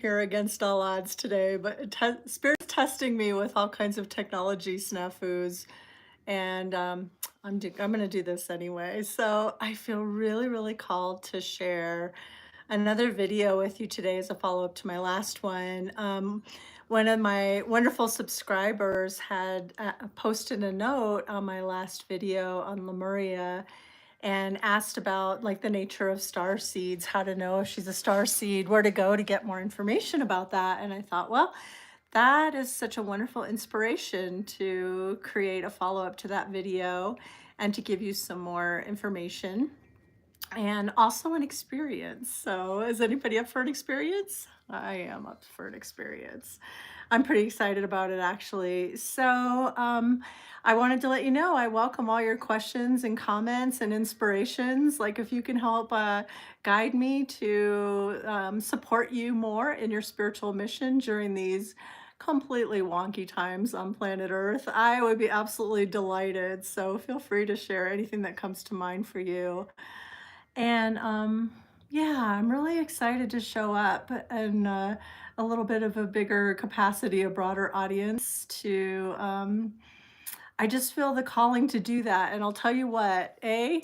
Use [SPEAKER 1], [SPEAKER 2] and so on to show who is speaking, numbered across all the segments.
[SPEAKER 1] Here against all odds today, but Spirit's testing me with all kinds of technology snafus, and I'm gonna do this anyway. So I feel really, really called to share another video with you today as a follow-up to my last one. One of my wonderful subscribers had posted a note on my last video on Lemuria and asked about like the nature of star seeds, how to know if she's a star seed, where to go to get more information about that. And I thought, well, that is such a wonderful inspiration to create a follow-up to that video and to give you some more information and also an experience. So is anybody up for an experience? I am up for an experience. I'm pretty excited about it actually. So I wanted to let you know I welcome all your questions and comments and inspirations. Like if you can help guide me to support you more in your spiritual mission during these completely wonky times on planet Earth, I would be absolutely delighted. So feel free to share anything that comes to mind for you. And yeah, I'm really excited to show up and a little bit of a bigger capacity, a broader audience to I just feel the calling to do that. And I'll tell you what, I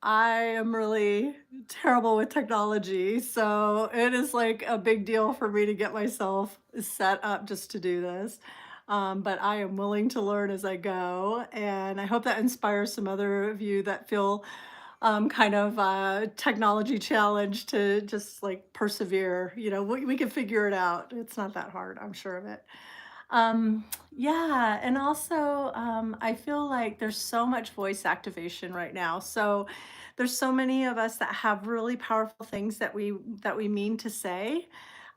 [SPEAKER 1] am really terrible with technology. So it is like a big deal for me to get myself set up just to do this. But I am willing to learn as I go. And I hope that inspires some other of you that feel kind of technology challenge to just like persevere. You know, we can figure it out. It's not that hard, I'm sure of it. Yeah, and also I feel like there's so much voice activation right now. So there's so many of us that have really powerful things that we mean to say,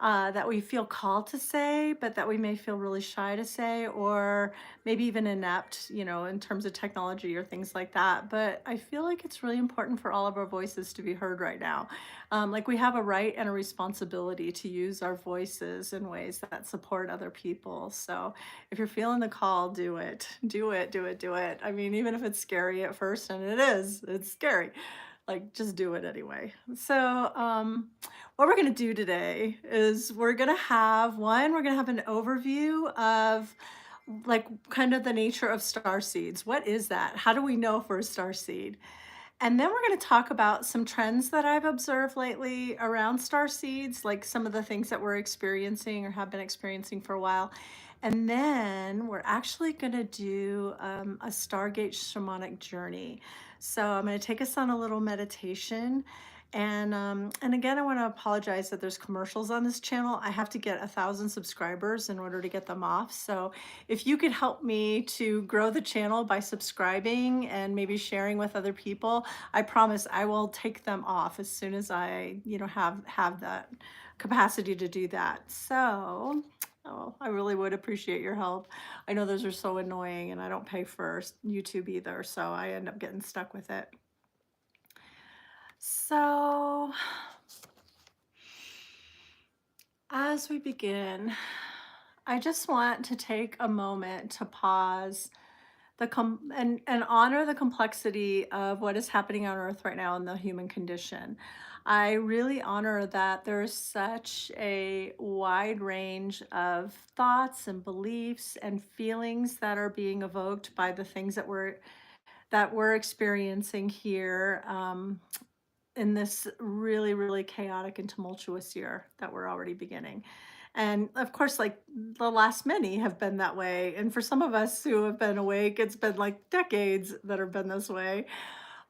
[SPEAKER 1] that we feel called to say, but that we may feel really shy to say, or maybe even inept, you know, in terms of technology or things like that. But I feel like it's really important for all of our voices to be heard right now. Like we have a right and a responsibility to use our voices in ways that support other people. So if you're feeling the call, do it. Do it, do it, do it. I mean, even if it's scary at first, and it is, it's scary. Like just do it anyway. So what we're gonna do today is we're gonna have an overview of like kind of the nature of star seeds. What is that? How do we know if we're a star seed? And then we're going to talk about some trends that I've observed lately around star seeds, like some of the things that we're experiencing or have been experiencing for a while. And then we're actually going to do a Stargate Shamanic Journey. So I'm going to take us on a little meditation. And again, I want to apologize that there's commercials on this channel. I have to get 1,000 subscribers in order to get them off. So if you could help me to grow the channel by subscribing and maybe sharing with other people, I promise I will take them off as soon as I, you know, have that capacity to do that. So, oh, I really would appreciate your help. I know those are so annoying and I don't pay for YouTube either, so I end up getting stuck with it. So, as we begin, I just want to take a moment to pause and honor the complexity of what is happening on earth right now in the human condition. I really honor that there's such a wide range of thoughts and beliefs and feelings that are being evoked by the things that we're experiencing here in this really, really chaotic and tumultuous year that we're already beginning. And of course, like the last many have been that way. And for some of us who have been awake, it's been like decades that have been this way.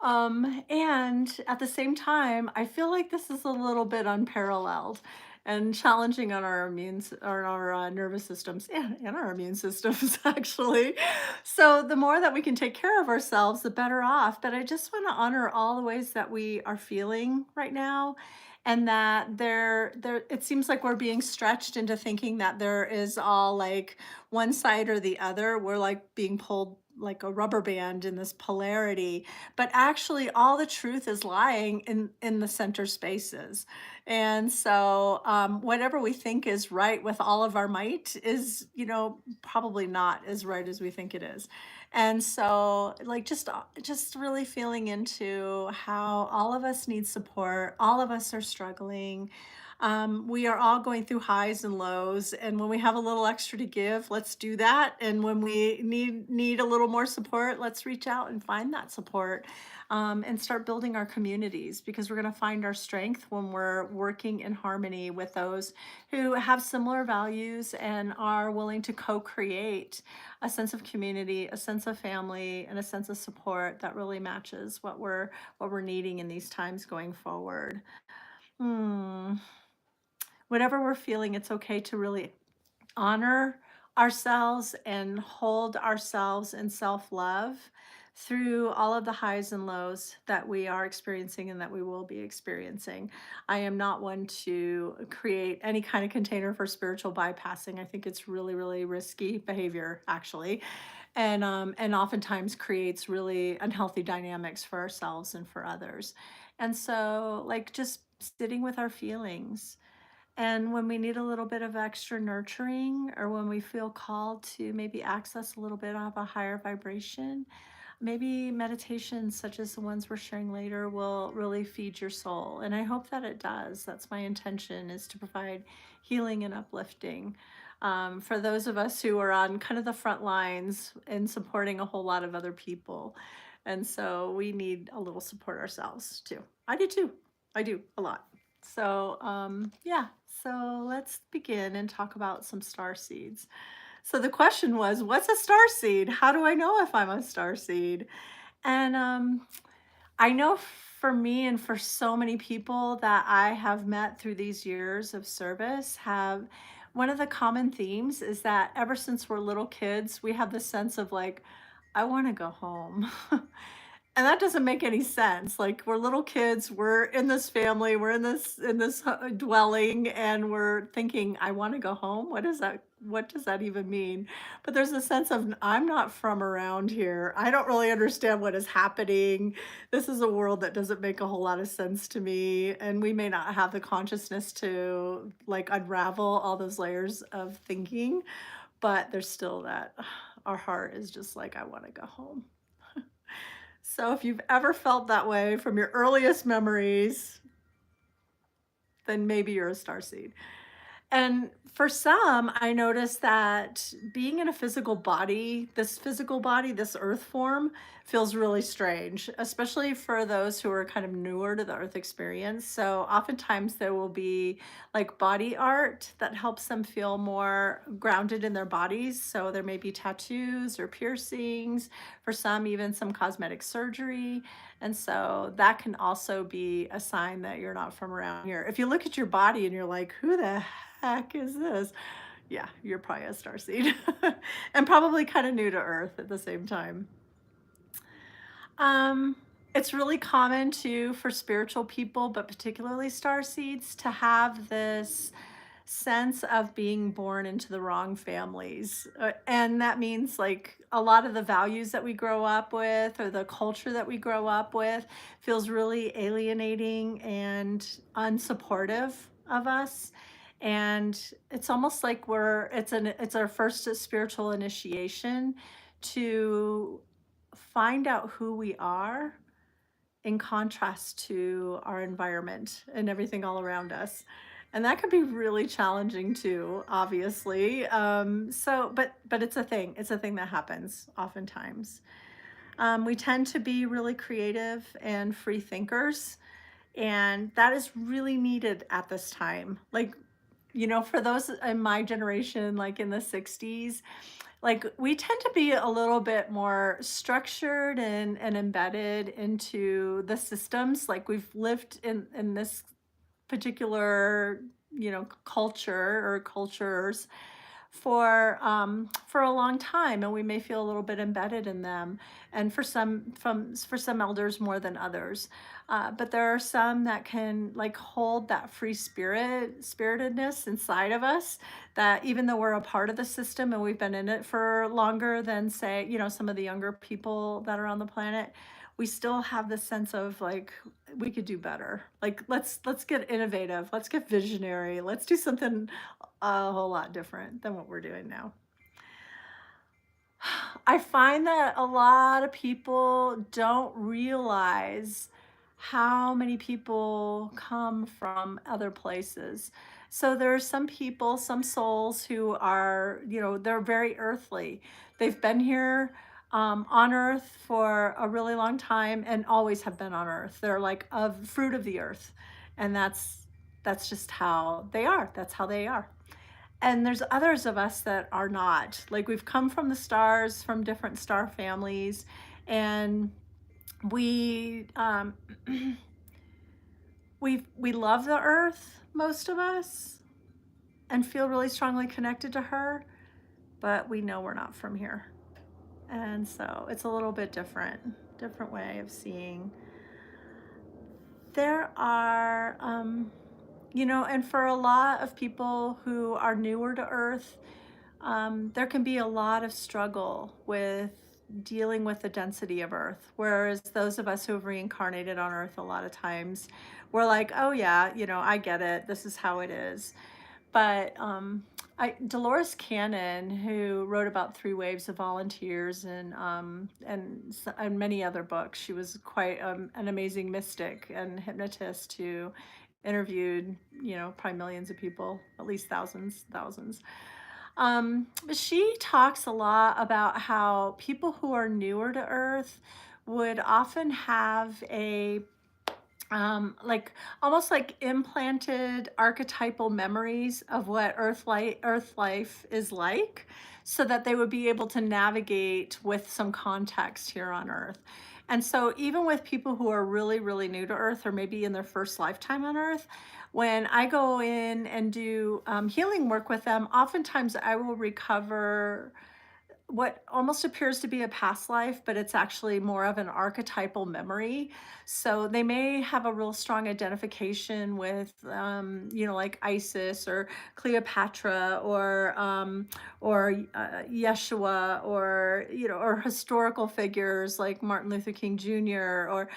[SPEAKER 1] And at the same time, I feel like this is a little bit unparalleled and challenging on our nervous systems and our immune systems actually. So the more that we can take care of ourselves, the better off. But I just want to honor all the ways that we are feeling right now, and that there it seems like we're being stretched into thinking that there is all like one side or the other. We're like being pulled like a rubber band in this polarity, but actually all the truth is lying in the center spaces. And so whatever we think is right with all of our might is, you know, probably not as right as we think it is. And so like just really feeling into how all of us need support, all of us are struggling. We are all going through highs and lows, and when we have a little extra to give, let's do that. And when we need a little more support, let's reach out and find that support, and start building our communities, because we're going to find our strength when we're working in harmony with those who have similar values and are willing to co-create a sense of community, a sense of family, and a sense of support that really matches what we're needing in these times going forward. Hmm. Whatever we're feeling, it's okay to really honor ourselves and hold ourselves in self-love through all of the highs and lows that we are experiencing and that we will be experiencing. I am not one to create any kind of container for spiritual bypassing. I think it's really, really risky behavior, actually, and oftentimes creates really unhealthy dynamics for ourselves and for others. And so, like, just sitting with our feelings, and when we need a little bit of extra nurturing, or when we feel called to maybe access a little bit of a higher vibration, maybe meditations such as the ones we're sharing later will really feed your soul. And I hope that it does. That's my intention, is to provide healing and uplifting, for those of us who are on kind of the front lines in supporting a whole lot of other people. And so we need a little support ourselves too. I do too. I do a lot. So, yeah, so let's begin and talk about some star seeds. So the question was, what's a star seed? How do I know if I'm a star seed? And I know for me and for so many people that I have met through these years of service, have one of the common themes is that ever since we're little kids, we have this sense of like, I want to go home. And that doesn't make any sense. Like, we're little kids, we're in this family, we're in this dwelling, and we're thinking, I want to go home. What is that? What does that even mean? But there's a sense of, I'm not from around here. I don't really understand what is happening. This is a world that doesn't make a whole lot of sense to me, and we may not have the consciousness to like unravel all those layers of thinking, but there's still that our heart is just like, I want to go home. So if you've ever felt that way from your earliest memories, then maybe you're a starseed. And for some, I noticed that being in a physical body, this earth form, feels really strange, especially for those who are kind of newer to the earth experience. So oftentimes there will be like body art that helps them feel more grounded in their bodies. So there may be tattoos or piercings, for some, even some cosmetic surgery. And so that can also be a sign that you're not from around here. If you look at your body and you're like, who the heck is this? Yeah, you're probably a starseed and probably kind of new to Earth at the same time. Um, it's really common too for spiritual people, but particularly starseeds, to have this sense of being born into the wrong families. And that means like a lot of the values that we grow up with, or the culture that we grow up with, feels really alienating and unsupportive of us. And it's almost like it's our first spiritual initiation to find out who we are in contrast to our environment and everything all around us. And that can be really challenging too, obviously. But it's a thing. It's a thing that happens oftentimes. We tend to be really creative and free thinkers, and that is really needed at this time. Like, for those in my generation, like in the 60s, like, we tend to be a little bit more structured and embedded into the systems. Like, we've lived in this particular, culture or cultures for a long time, and we may feel a little bit embedded in them, and for some elders more than others. But there are some that can like hold that spiritedness inside of us, that even though we're a part of the system and we've been in it for longer than, say, some of the younger people that are on the planet, we still have this sense of like, we could do better. Like, let's get innovative, let's get visionary, let's do something a whole lot different than what we're doing now. I find that a lot of people don't realize how many people come from other places. So there are some people, some souls who are, they're very earthly. They've been here on earth for a really long time and always have been on earth. They're like of fruit of the earth. And that's just how they are. That's how they are. And there's others of us that are not. Like we've come from the stars, from different star families, and we we love the earth, most of us, and feel really strongly connected to her, but we know we're not from here. And so it's a little bit different way of seeing. There are and for a lot of people who are newer to earth, there can be a lot of struggle with dealing with the density of Earth. Whereas those of us who have reincarnated on Earth, a lot of times, we're like, oh, yeah, I get it. This is how it is. But Dolores Cannon, who wrote about Three Waves of Volunteers and many other books, she was quite an amazing mystic and hypnotist who interviewed, probably millions of people, at least thousands. She talks a lot about how people who are newer to Earth would often have a like almost like implanted archetypal memories of what Earth life is like, so that they would be able to navigate with some context here on Earth. And so even with people who are really, really new to Earth, or maybe in their first lifetime on Earth, when I go in and do healing work with them, oftentimes I will recover what almost appears to be a past life, but it's actually more of an archetypal memory. So they may have a real strong identification with, like Isis or Cleopatra or Yeshua, or historical figures like Martin Luther King Jr. or,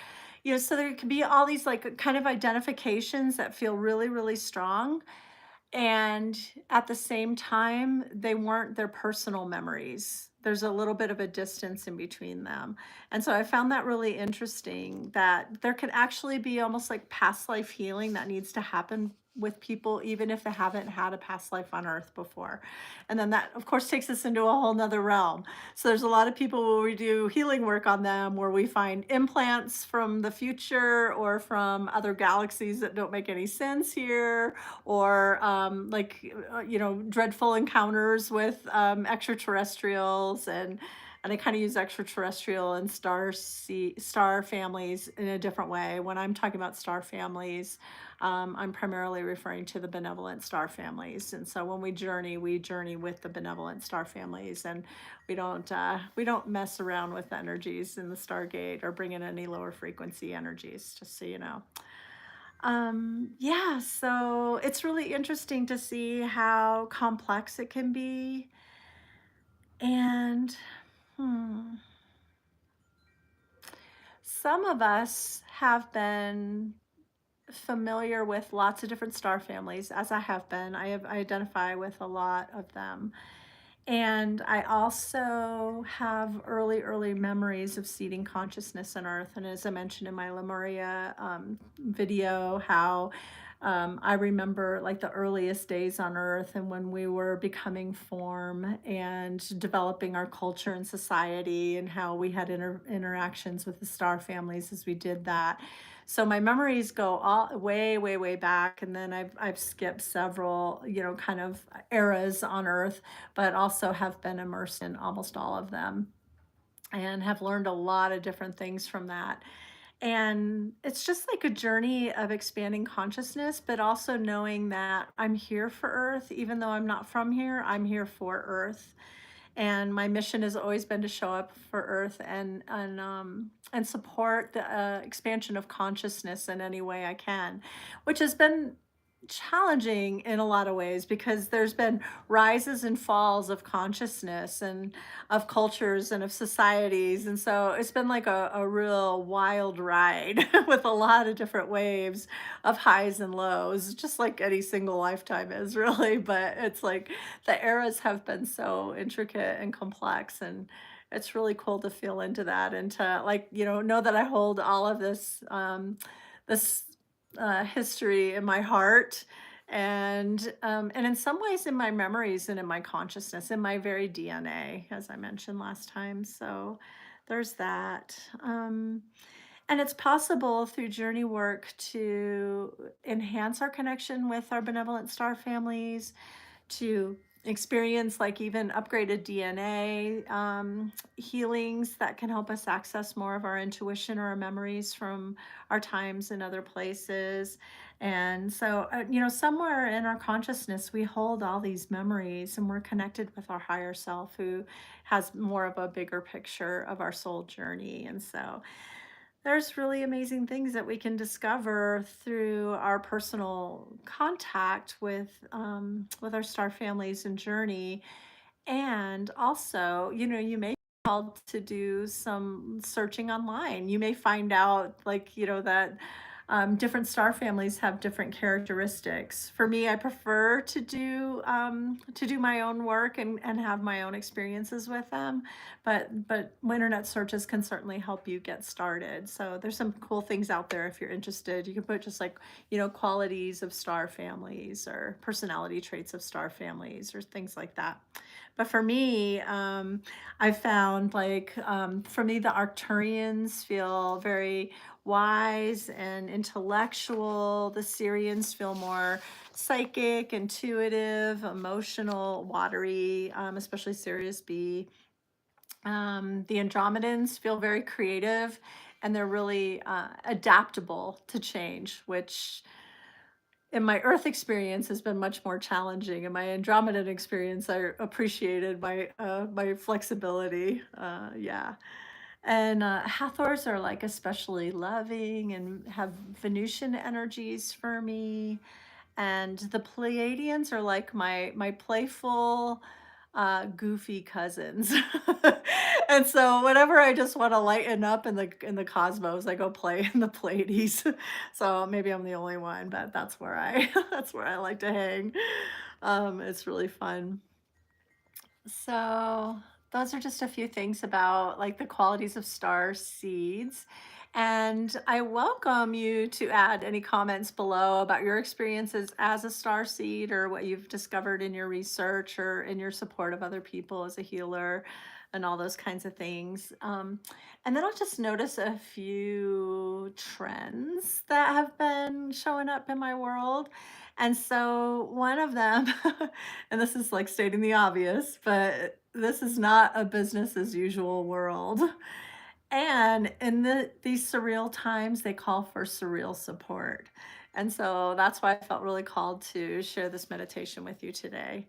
[SPEAKER 1] so there can be all these like kind of identifications that feel really, really strong, and at the same time, they weren't their personal memories. There's a little bit of a distance in between them. And so I found that really interesting, that there could actually be almost like past life healing that needs to happen with people, even if they haven't had a past life on earth before. And then that, of course, takes us into a whole nother realm. So there's a lot of people where we do healing work on them, where we find implants from the future or from other galaxies that don't make any sense here, or dreadful encounters with extraterrestrials, and I kind of use extraterrestrial and star families in a different way. When I'm talking about star families, I'm primarily referring to the benevolent star families. And so when we journey with the benevolent star families, and we don't mess around with energies in the Stargate or bring in any lower frequency energies, just so you know. Yeah, so it's really interesting to see how complex it can be. And hmm, some of us have been familiar with lots of different star families, as I have been. I identify with a lot of them. And I also have early memories of seeding consciousness on Earth. And as I mentioned in my Lemuria video, how I remember like the earliest days on Earth and when we were becoming form and developing our culture and society, and how we had interactions with the star families as we did that. So my memories go all way back, and then I've skipped several, kind of eras on Earth, but also have been immersed in almost all of them and have learned a lot of different things from that. And it's just like a journey of expanding consciousness, but also knowing that I'm here for Earth. Even though I'm not from here, I'm here for Earth. And my mission has always been to show up for Earth and support the expansion of consciousness in any way I can, which has been challenging in a lot of ways, because there's been rises and falls of consciousness and of cultures and of societies. And so it's been like a real wild ride with a lot of different waves of highs and lows, just like any single lifetime is, really. But it's like the eras have been so intricate and complex, it's really cool to feel into that and to like, know that I hold all of this history in my heart and in some ways in my memories and in my consciousness, in my very DNA, as I mentioned last time. So there's that. And it's possible through journey work to enhance our connection with our benevolent star families, to experience like even upgraded DNA healings that can help us access more of our intuition or our memories from our times in other places. And so, somewhere in our consciousness, we hold all these memories and we're connected with our higher self who has more of a bigger picture of our soul journey. And so, there's really amazing things that we can discover through our personal contact with our star families and journey. And also, you may be called to do some searching online. You may find out, like, that different star families have different characteristics. For me, I prefer to do my own work and have my own experiences with them. But internet searches can certainly help you get started. So there's some cool things out there if you're interested. You can put just like, qualities of star families or personality traits of star families or things like that. But for me, I found like for me, the Arcturians feel very wise and intellectual. The Syrians feel more psychic, intuitive, emotional, watery, especially Sirius B. The Andromedans feel very creative and they're really adaptable to change, which in my Earth experience has been much more challenging. In my Andromedan experience, I appreciated my flexibility. Yeah. And Hathors are like especially loving and have Venusian energies for me. And the Pleiadians are like my playful, goofy cousins. And so whenever I just want to lighten up in the cosmos, I go play in the Pleiades. So maybe I'm the only one, but that's where I that's where I like to hang. It's really fun. So those are just a few things about like the qualities of star seeds. And I welcome you to add any comments below about your experiences as a star seed or what you've discovered in your research or in your support of other people as a healer and all those kinds of things. And then I'll just notice a few trends that have been showing up in my world. And so one of them, and this is like stating the obvious, but this is not a business as usual world. And in these surreal times, they call for surreal support. And so that's why I felt really called to share this meditation with you today.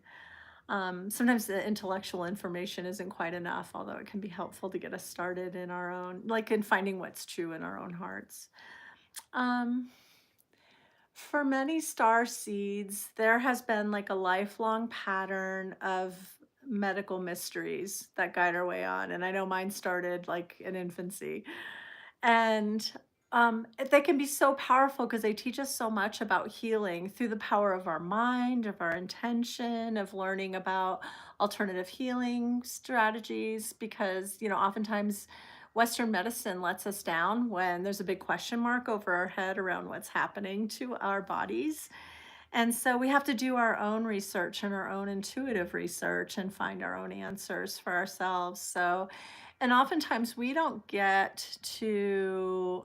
[SPEAKER 1] Sometimes the intellectual information isn't quite enough, although it can be helpful to get us started in our own, like in finding what's true in our own hearts. Um, for many star seeds, there has been like a lifelong pattern of medical mysteries that guide our way on. And I know mine started like in infancy. And they can be so powerful because they teach us so much about healing through the power of our mind, of our intention, of learning about alternative healing strategies. Because, oftentimes Western medicine lets us down when there's a big question mark over our head around what's happening to our bodies. And so we have to do our own research and our own intuitive research and find our own answers for ourselves. So, and oftentimes we don't get to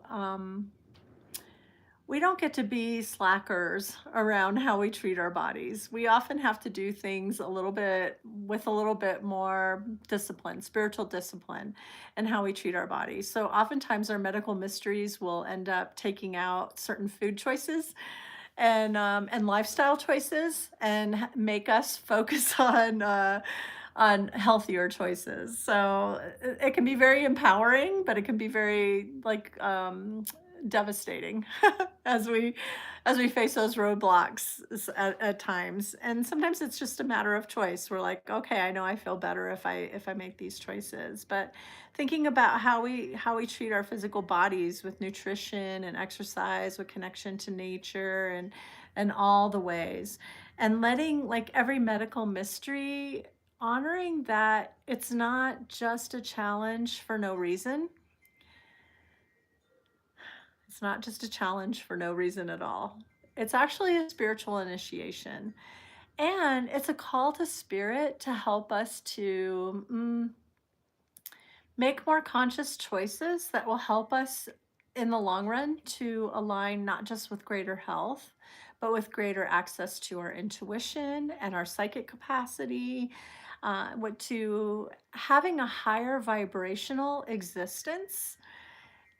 [SPEAKER 1] be slackers around how we treat our bodies. We often have to do things a little bit with a little bit more discipline, spiritual discipline, and how we treat our bodies. So oftentimes our medical mysteries will end up taking out certain food choices and lifestyle choices and make us focus on healthier choices. So it can be very empowering, but it can be very like devastating as we face those roadblocks at times. And sometimes it's just a matter of choice. We're like, okay, I know I feel better if I make these choices. But thinking about how we treat our physical bodies with nutrition and exercise, with connection to nature and all the ways, and letting like every medical mystery honoring that it's not just a challenge for no reason. It's not just a challenge for no reason at all. It's actually a spiritual initiation. And it's a call to spirit to help us to make more conscious choices that will help us in the long run to align not just with greater health, but with greater access to our intuition and our psychic capacity, what to having a higher vibrational existence.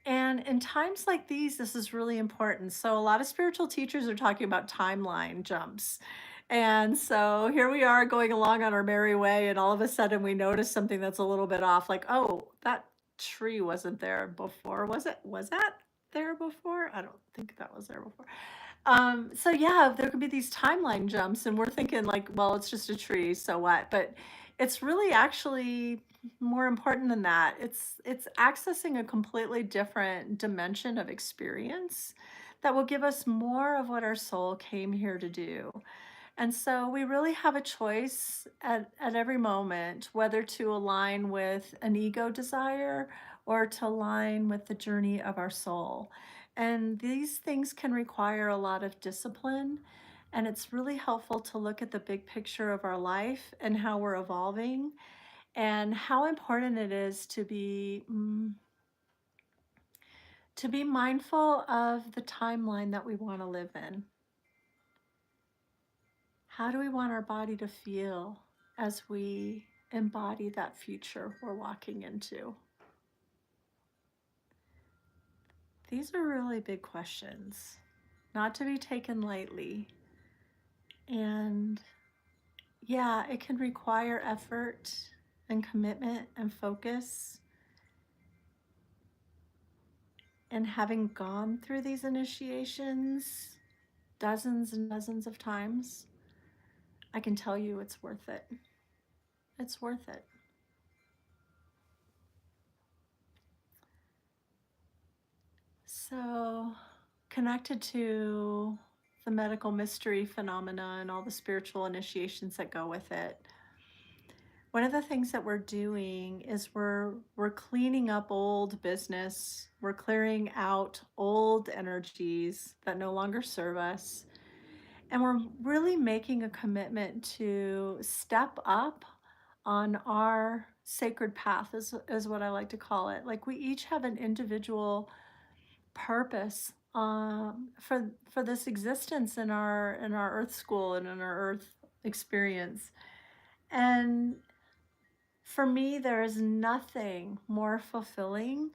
[SPEAKER 1] And in times like these, this is really important. So, a lot of spiritual teachers are talking about timeline jumps. And so here we are going along on our merry way, and all of a sudden we notice something that's a little bit off, like, oh, that tree wasn't there before. Was it? Was that there before? I don't think that was there before. So yeah, there could be these timeline jumps, and we're thinking like, well, it's just a tree, so what? But it's really actually more important than that. It's accessing a completely different dimension of experience that will give us more of what our soul came here to do. And so we really have a choice at every moment whether to align with an ego desire or to align with the journey of our soul. And these things can require a lot of discipline. And it's really helpful to look at the big picture of our life and how we're evolving and how important it is to be mindful of the timeline that we want to live in. How do we want our body to feel as we embody that future we're walking into? These are really big questions, not to be taken lightly. And yeah, it can require effort and commitment and focus. And having gone through these initiations dozens and dozens of times, I can tell you it's worth it. It's worth it. So, connected to the medical mystery phenomena and all the spiritual initiations that go with it, one of the things that we're doing is we're cleaning up old business. We're clearing out old energies that no longer serve us. And we're really making a commitment to step up on our sacred path, is what I like to call it. Like we each have an individual purpose for this existence in our earth school and in our earth experience. And for me, there is nothing more fulfilling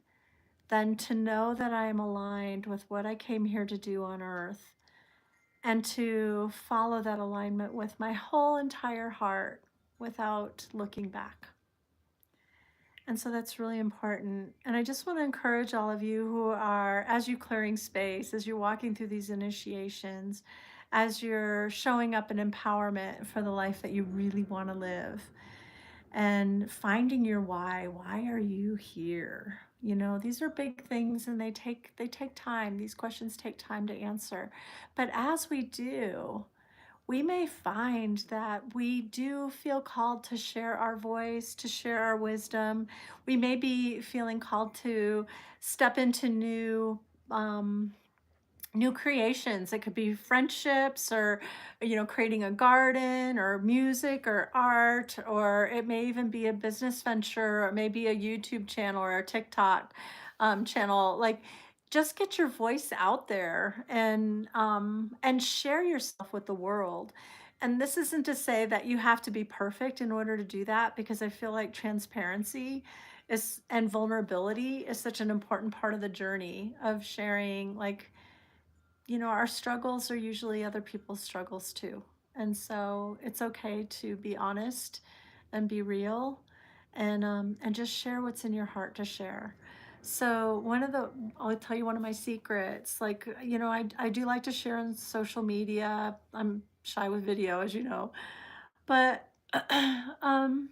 [SPEAKER 1] than to know that I am aligned with what I came here to do on earth and to follow that alignment with my whole entire heart without looking back. And so that's really important. And I just want to encourage all of you who are, as you're clearing space, as you're walking through these initiations, as you're showing up in empowerment for the life that you really want to live, and finding your why. Why are you here? You know, these are big things and they take time. These questions take time to answer. But as we do, we may find that we do feel called to share our voice, to share our wisdom. We may be feeling called to step into new creations. It could be friendships or, you know, creating a garden or music or art, or it may even be a business venture or maybe a YouTube channel or a TikTok channel. Like, just get your voice out there and share yourself with the world. And this isn't to say that you have to be perfect in order to do that, because I feel like transparency is and vulnerability is such an important part of the journey of sharing. Like, you know, our struggles are usually other people's struggles too. And so it's okay to be honest and be real and just share what's in your heart to share. So I'll tell you one of my secrets. Like, you know, I do like to share on social media. I'm shy with video, as you know. But um,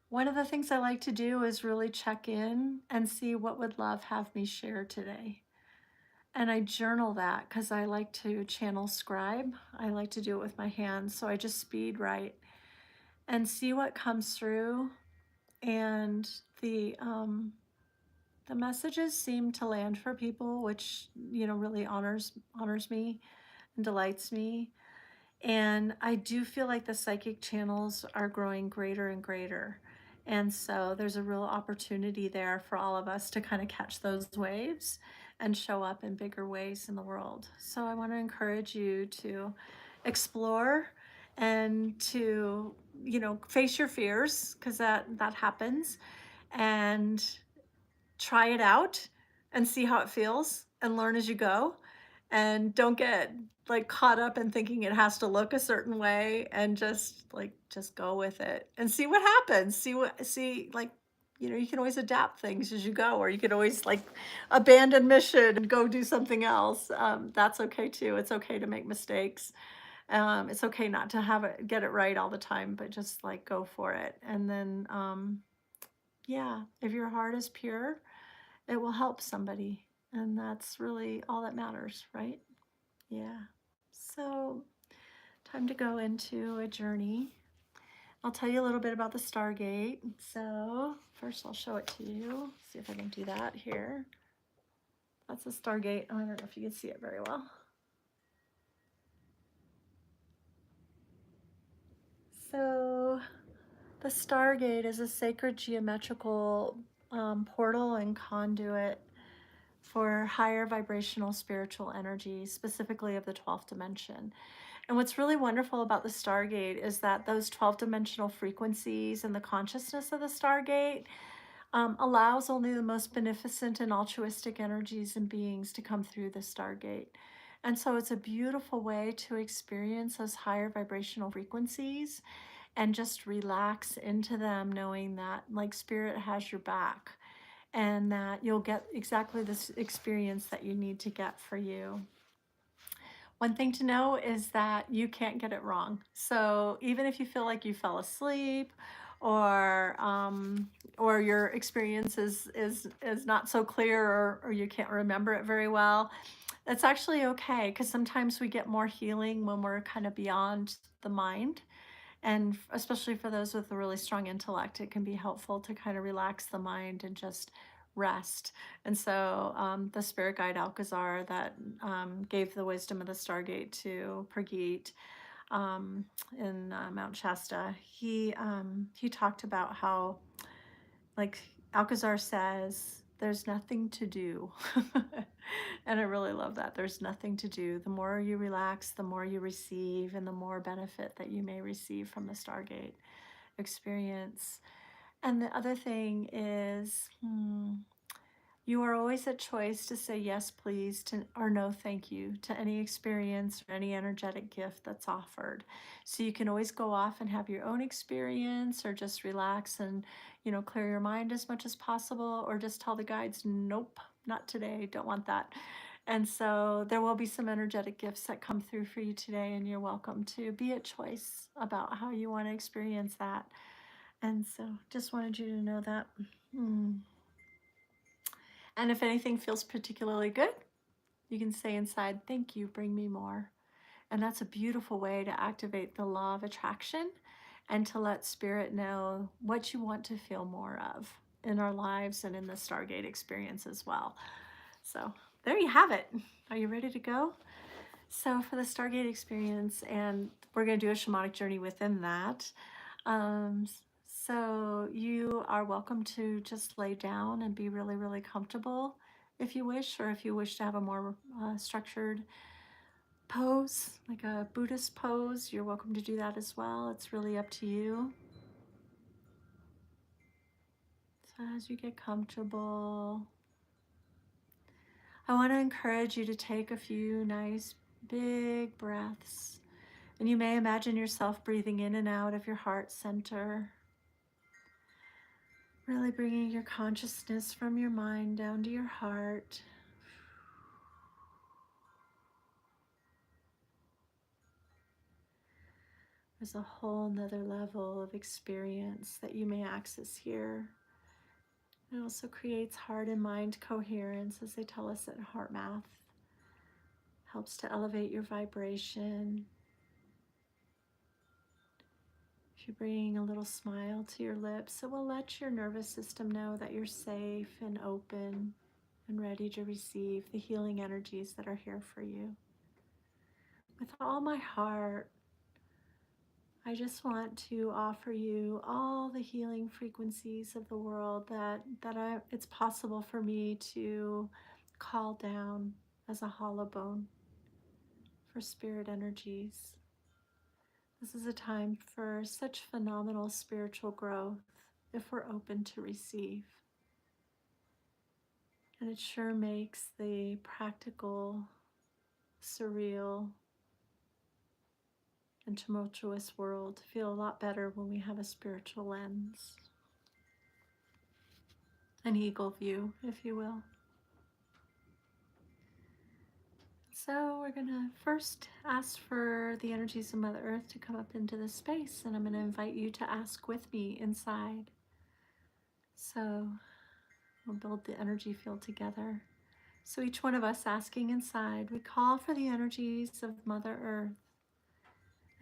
[SPEAKER 1] one of the things I like to do is really check in and see what would love have me share today. And I journal that because I like to channel scribe. I like to do it with my hands. So I just speed write. and see what comes through. And the um, the messages seem to land for people, which really honors me and delights me. And I do feel like the psychic channels are growing greater and greater. And so there's a real opportunity there for all of us to kind of catch those waves and show up in bigger ways in the world. So I want to encourage you to explore and to, face your fears, because that happens, and try it out and see how it feels and learn as you go, and don't get like caught up in thinking it has to look a certain way, and just go with it and see what happens. See, like, you can always adapt things as you go, or you can always like abandon mission and go do something else. That's okay too. It's okay to make mistakes. It's okay not to get it right all the time, but just like go for it. And then yeah, if your heart is pure, it will help somebody. And that's really all that matters, right? Yeah. So, time to go into a journey. I'll tell you a little bit about the Stargate. So, first I'll show it to you. See if I can do that here. That's a Stargate. I don't know if you can see it very well. So, the Stargate is a sacred geometrical portal and conduit for higher vibrational spiritual energy, specifically of the 12th dimension. And what's really wonderful about the Stargate is that those 12 dimensional frequencies and the consciousness of the Stargate allows only the most beneficent and altruistic energies and beings to come through the Stargate. And so it's a beautiful way to experience those higher vibrational frequencies and just relax into them, knowing that like spirit has your back and that you'll get exactly this experience that you need to get for you. One thing to know is that you can't get it wrong. So even if you feel like you fell asleep, or your experience is not so clear, or you can't remember it very well, that's actually okay, because sometimes we get more healing when we're kind of beyond the mind. And especially for those with a really strong intellect, it can be helpful to kind of relax the mind and just rest. And so the spirit guide Alcazar that gave the wisdom of the Stargate to Prageet in Mount Shasta, he talked about how, like, Alcazar says, there's nothing to do. And I really love that. There's nothing to do. The more you relax, the more you receive, and the more benefit that you may receive from the Stargate experience. And the other thing is, you are always at choice to say yes, please, to, or no, thank you, to any experience or any energetic gift that's offered. So you can always go off and have your own experience, or just relax and, clear your mind as much as possible, or just tell the guides, nope, not today, don't want that. And so there will be some energetic gifts that come through for you today, and you're welcome to be at choice about how you want to experience that. And so just wanted you to know that. And if anything feels particularly good, you can say inside, thank you, bring me more. And that's a beautiful way to activate the law of attraction and to let spirit know what you want to feel more of in our lives and in the Stargate experience as well. So there you have it. Are you ready to go? So for the Stargate experience, and we're going to do a shamanic journey within that. Um, so you are welcome to just lay down and be really, really comfortable if you wish, or if you wish to have a more structured pose, like a Buddhist pose, you're welcome to do that as well. It's really up to you. So as you get comfortable, I want to encourage you to take a few nice big breaths. And you may imagine yourself breathing in and out of your heart center, really bringing your consciousness from your mind down to your heart. There's a whole nother level of experience that you may access here. It also creates heart and mind coherence, as they tell us at Heart Math. Helps to elevate your vibration. If you bring a little smile to your lips, it will let your nervous system know that you're safe and open and ready to receive the healing energies that are here for you. With all my heart, I just want to offer you all the healing frequencies of the world it's possible for me to call down as a hollow bone for spirit energies. This is a time for such phenomenal spiritual growth if we're open to receive. And it sure makes the practical, surreal, and tumultuous world feel a lot better when we have a spiritual lens, an eagle view, if you will. So we're going to first ask for the energies of Mother Earth to come up into this space, and I'm going to invite you to ask with me inside. So we'll build the energy field together. So each one of us asking inside, we call for the energies of Mother Earth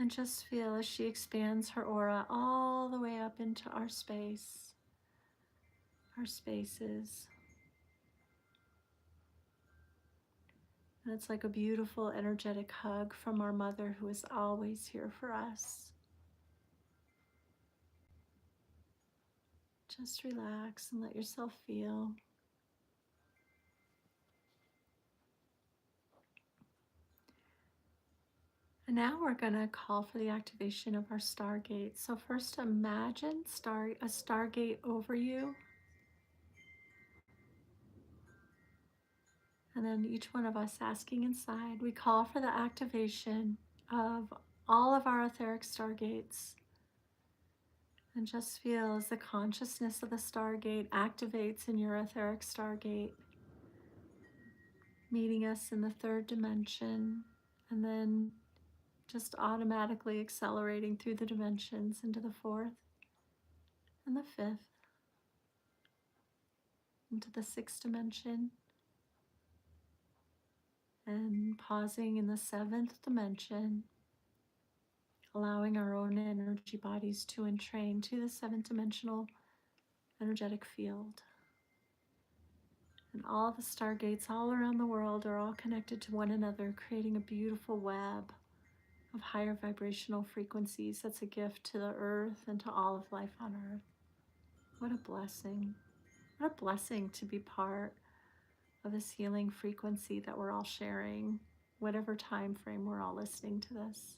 [SPEAKER 1] and just feel as she expands her aura all the way up into our space, our spaces. And it's like a beautiful energetic hug from our mother who is always here for us. Just relax and let yourself feel. And now we're going to call for the activation of our Stargate. So first imagine a Stargate over you. And then each one of us asking inside, we call for the activation of all of our etheric Stargates. And just feel as the consciousness of the Stargate activates in your etheric Stargate, meeting us in the third dimension, and then just automatically accelerating through the dimensions into the fourth and the fifth, into the sixth dimension, and pausing in the seventh dimension, allowing our own energy bodies to entrain to the seventh dimensional energetic field. And all the stargates all around the world are all connected to one another, creating a beautiful web of higher vibrational frequencies. That's a gift to the earth and to all of life on earth. What a blessing. What a blessing to be part of this healing frequency that we're all sharing, whatever time frame we're all listening to this,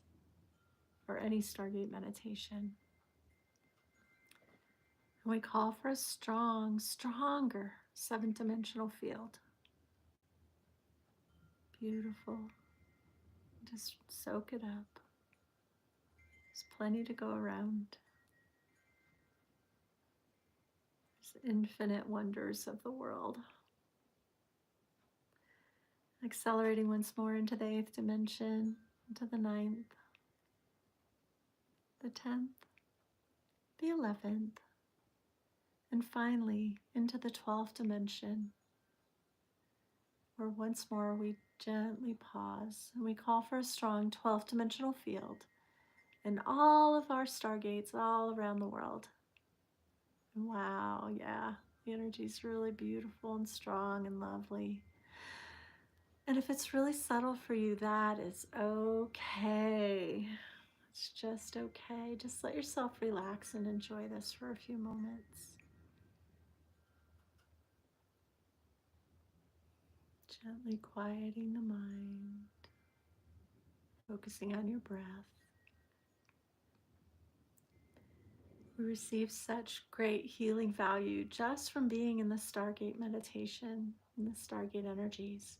[SPEAKER 1] or any Stargate meditation. And we call for a stronger seventh dimensional field. Beautiful. Just soak it up. There's plenty to go around. There's infinite wonders of the world. Accelerating once more into the eighth dimension, into the ninth, the 10th, the 11th, and finally into the 12th dimension, where once more we gently pause and we call for a strong 12th dimensional field in all of our stargates all around the world. And wow, yeah, the energy is really beautiful and strong and lovely. And if it's really subtle for you, that is okay. It's just okay. Just let yourself relax and enjoy this for a few moments. Gently quieting the mind, focusing on your breath. We receive such great healing value just from being in the Stargate meditation, in the Stargate energies.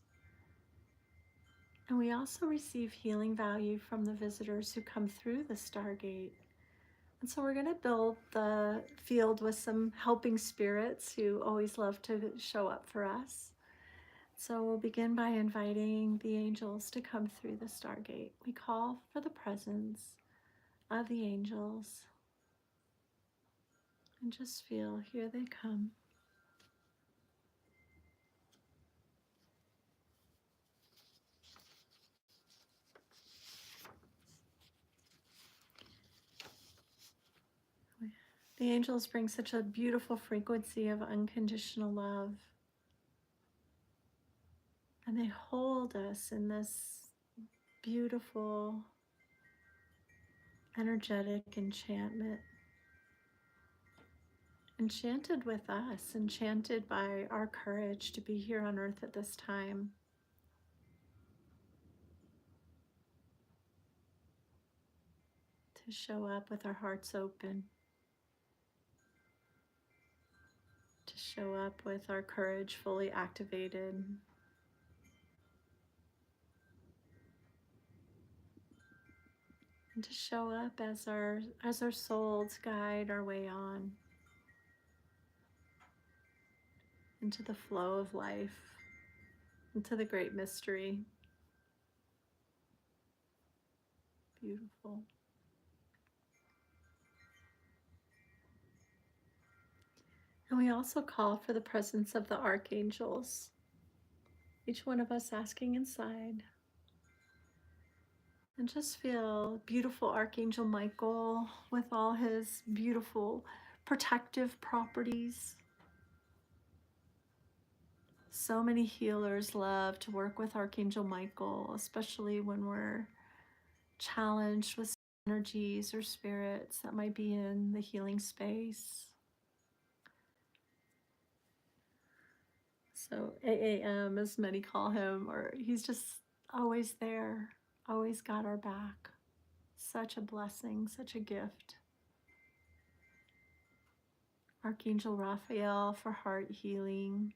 [SPEAKER 1] And we also receive healing value from the visitors who come through the Stargate. And so we're going to build the field with some helping spirits who always love to show up for us. So we'll begin by inviting the angels to come through the Stargate. We call for the presence of the angels. And just feel, here they come. The angels bring such a beautiful frequency of unconditional love. And they hold us in this beautiful, energetic enchantment. Enchanted with us, enchanted by our courage to be here on earth at this time. To show up with our hearts open. To show up with our courage fully activated. And to show up as our souls guide our way on into the flow of life, into the great mystery. Beautiful. And we also call for the presence of the archangels, each one of us asking inside. And just feel beautiful Archangel Michael with all his beautiful protective properties. So many healers love to work with Archangel Michael, especially when we're challenged with energies or spirits that might be in the healing space. So AAM, as many call him, or he's just always there, always got our back. Such a blessing, such a gift. Archangel Raphael for heart healing.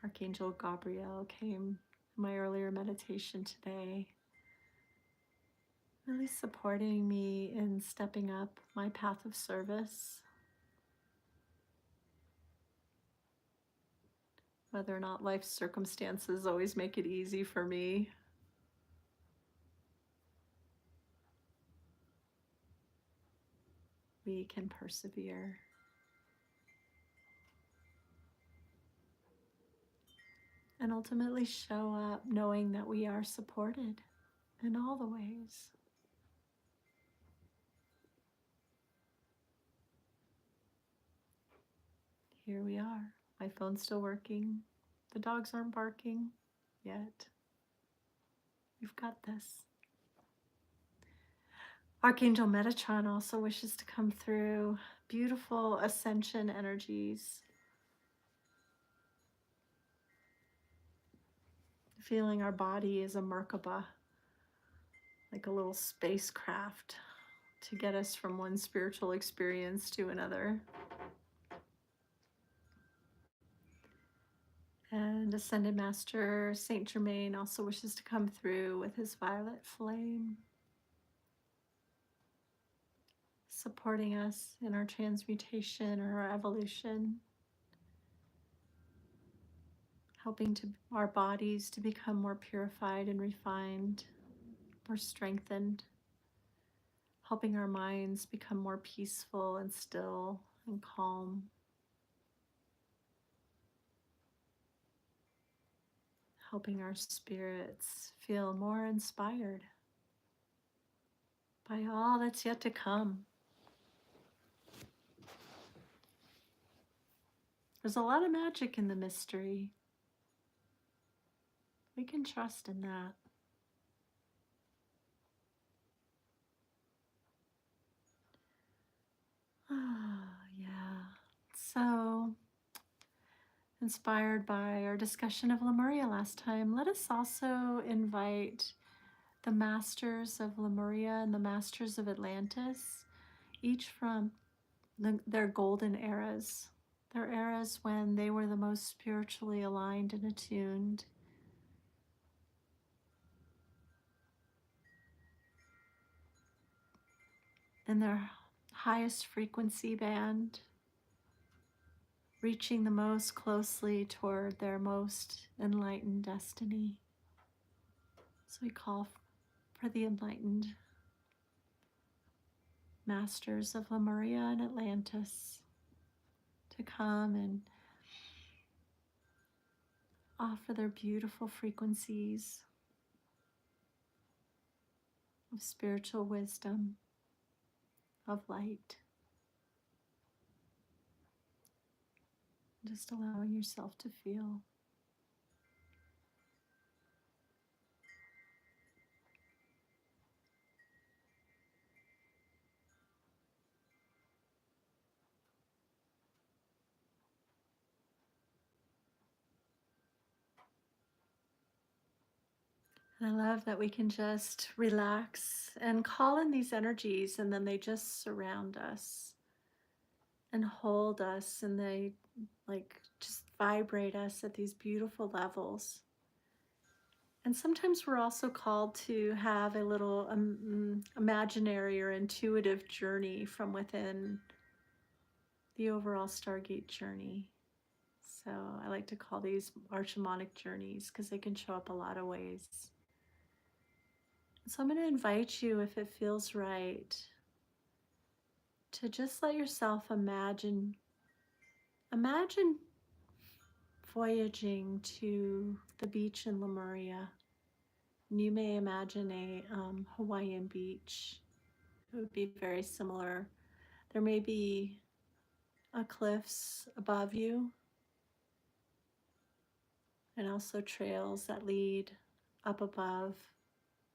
[SPEAKER 1] Archangel Gabriel came in my earlier meditation today, really supporting me in stepping up my path of service. Whether or not life circumstances always make it easy for me. We can persevere. And ultimately show up knowing that we are supported in all the ways. Here we are. My phone's still working. The dogs aren't barking yet. We've got this. Archangel Metatron also wishes to come through. Beautiful ascension energies. Feeling our body is a Merkaba, like a little spacecraft to get us from one spiritual experience to another. And Ascended Master Saint Germain also wishes to come through with his violet flame, supporting us in our transmutation or our evolution, helping our bodies to become more purified and refined, more strengthened, helping our minds become more peaceful and still and calm. Helping our spirits feel more inspired by all that's yet to come. There's a lot of magic in the mystery. We can trust in that. Yeah. So, inspired by our discussion of Lemuria last time, let us also invite the masters of Lemuria and the masters of Atlantis, each from their golden eras, their eras when they were the most spiritually aligned and attuned. In their highest frequency band, reaching the most closely toward their most enlightened destiny. So we call for the enlightened masters of Lemuria and Atlantis to come and offer their beautiful frequencies of spiritual wisdom, of light. Just allowing yourself to feel. And I love that we can just relax and call in these energies, and then they just surround us and hold us, and they like just vibrate us at these beautiful levels. And sometimes we're also called to have a little imaginary or intuitive journey from within the overall Stargate journey. So I like to call these our shamanic journeys because they can show up a lot of ways. So I'm going to invite you, if it feels right, to just let yourself imagine voyaging to the beach in Lemuria. And you may imagine a Hawaiian beach. It would be very similar. There may be cliffs above you, and also trails that lead up above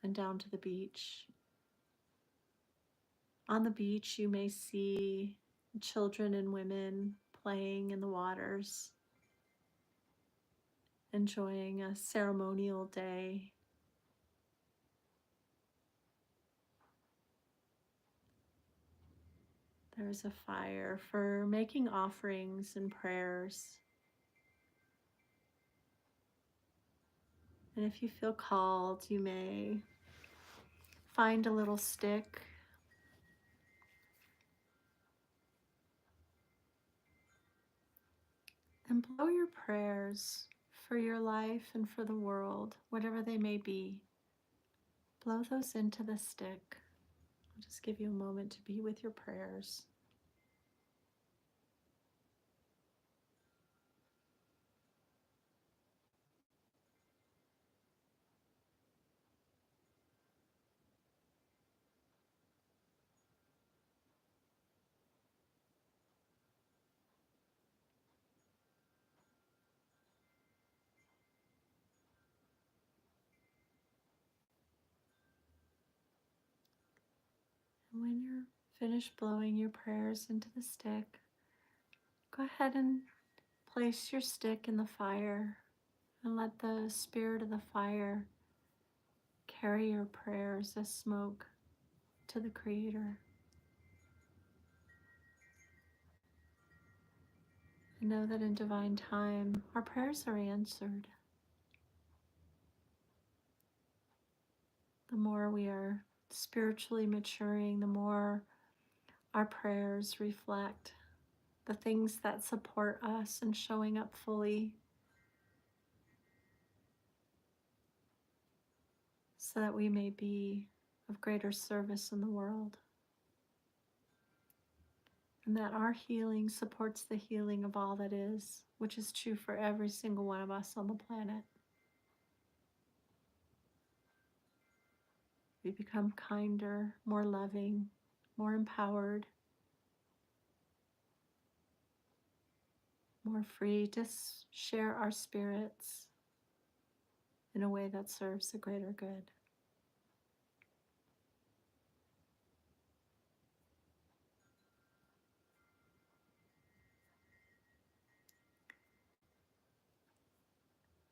[SPEAKER 1] and down to the beach. On the beach, you may see children and women playing in the waters, enjoying a ceremonial day. There's a fire for making offerings and prayers. And if you feel called, you may find a little stick and blow your prayers for your life and for the world, whatever they may be. Blow those into the stick. I'll just give you a moment to be with your prayers. And when you're finished blowing your prayers into the stick, go ahead and place your stick in the fire and let the spirit of the fire carry your prayers as smoke to the Creator. And know that in divine time, our prayers are answered. The more we are spiritually maturing, the more our prayers reflect the things that support us in showing up fully, so that we may be of greater service in the world, and that our healing supports the healing of all that is, which is true for every single one of us on the planet. We become kinder, more loving, more empowered, more free to share our spirits in a way that serves the greater good.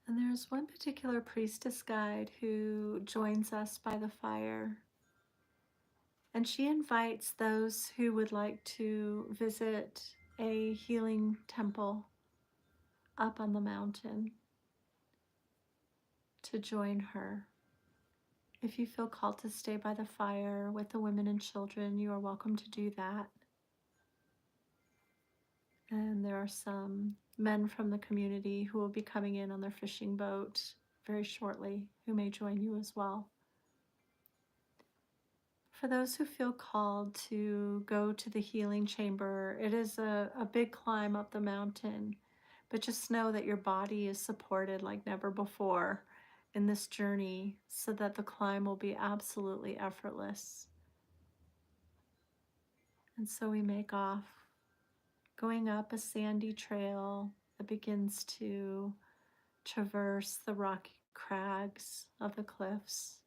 [SPEAKER 1] And there's one particular priestess guide who joins us by the fire. And she invites those who would like to visit a healing temple up on the mountain to join her. If you feel called to stay by the fire with the women and children, you are welcome to do that. And there are some men from the community who will be coming in on their fishing boat very shortly who may join you as well. For those who feel called to go to the healing chamber, it is a big climb up the mountain, but just know that your body is supported like never before. in this journey so that the climb will be absolutely effortless. And so we make off, going up a sandy trail that begins to traverse the rocky crags of the cliffs.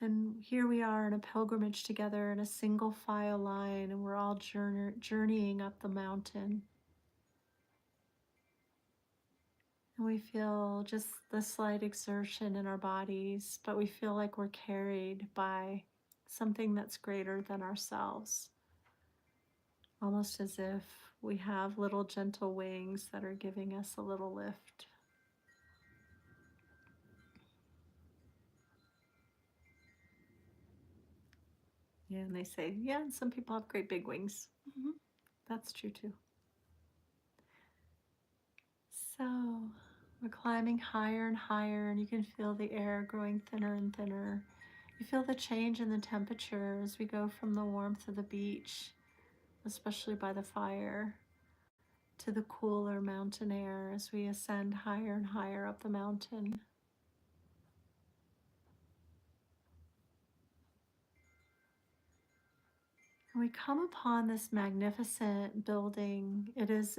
[SPEAKER 1] And here we are in a pilgrimage together in a single file line, and we're all journeying up the mountain. And we feel just the slight exertion in our bodies, but we feel like we're carried by something that's greater than ourselves. Almost as if we have little gentle wings that are giving us a little lift. Yeah, and they say, yeah, and some people have great big wings. Mm-hmm. That's true too. So we're climbing higher and higher, and you can feel the air growing thinner and thinner. You feel the change in the temperature as we go from the warmth of the beach, especially by the fire, to the cooler mountain air as we ascend higher and higher up the mountain. And we come upon this magnificent building. It's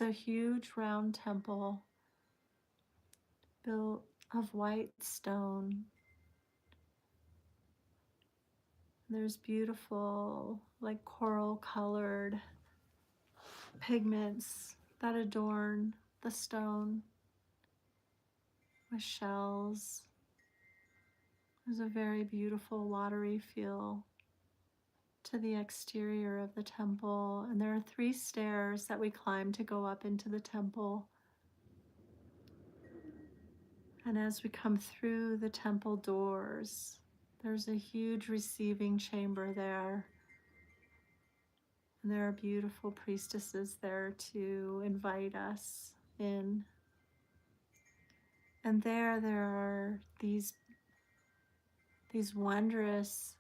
[SPEAKER 1] a huge round temple built of white stone. There's beautiful, like coral colored pigments that adorn the stone with shells. There's a very beautiful watery feel to the exterior of the temple, and there are 3 stairs that we climb to go up into the temple. And as we come through the temple doors, there's a huge receiving chamber there. And there are beautiful priestesses there to invite us in. And there are these wondrous,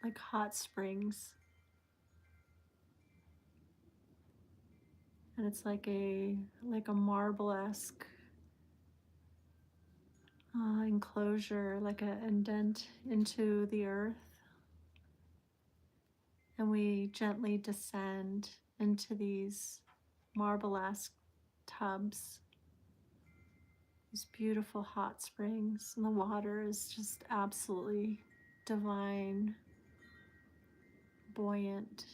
[SPEAKER 1] like hot springs. And it's like a marble-esque enclosure, like an indent into the earth. And we gently descend into these marble-esque tubs, these beautiful hot springs, and the water is just absolutely divine, buoyant.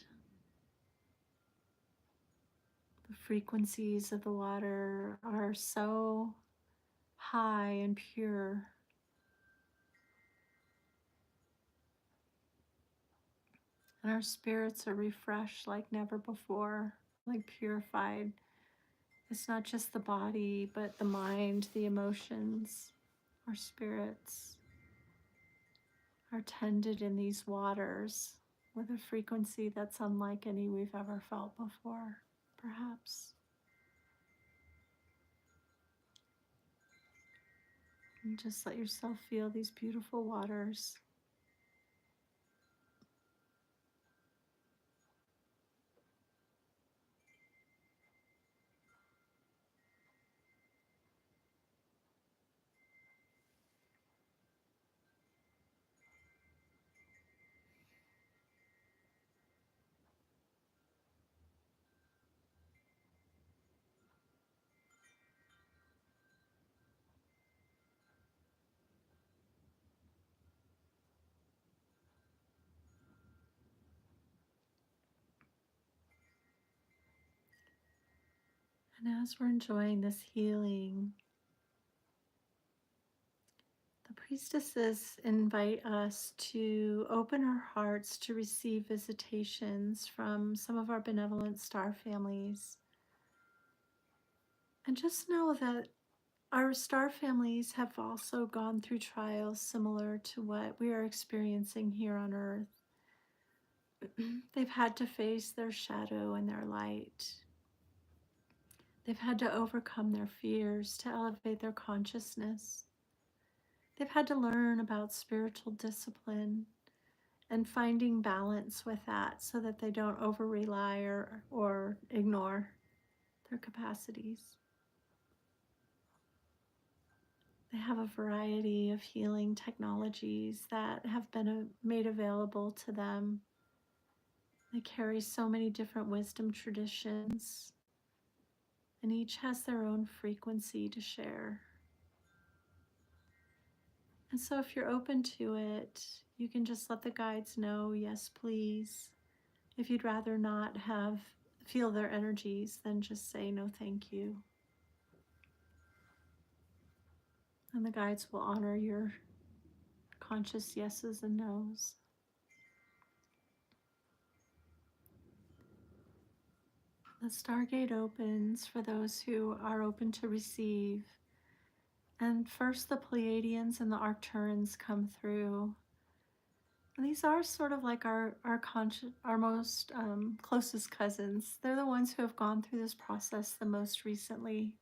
[SPEAKER 1] The frequencies of the water are so high and pure. And our spirits are refreshed like never before, like purified. It's not just the body, but the mind, the emotions, our spirits are tended in these waters with a frequency that's unlike any we've ever felt before, perhaps. And just let yourself feel these beautiful waters. And as we're enjoying this healing, the priestesses invite us to open our hearts to receive visitations from some of our benevolent star families. And just know that our star families have also gone through trials similar to what we are experiencing here on Earth. They've had to face their shadow and their light. They've had to overcome their fears to elevate their consciousness. They've had to learn about spiritual discipline and finding balance with that so that they don't over-rely or ignore their capacities. They have a variety of healing technologies that have been made available to them. They carry so many different wisdom traditions, and each has their own frequency to share. And so, if you're open to it, you can just let the guides know, yes, please. If you'd rather not feel their energies, then just say no, thank you. And the guides will honor your conscious yeses and nos. The Stargate opens for those who are open to receive. And first, the Pleiadians and the Arcturans come through. And these are sort of like our most closest cousins. They're the ones who have gone through this process the most recently.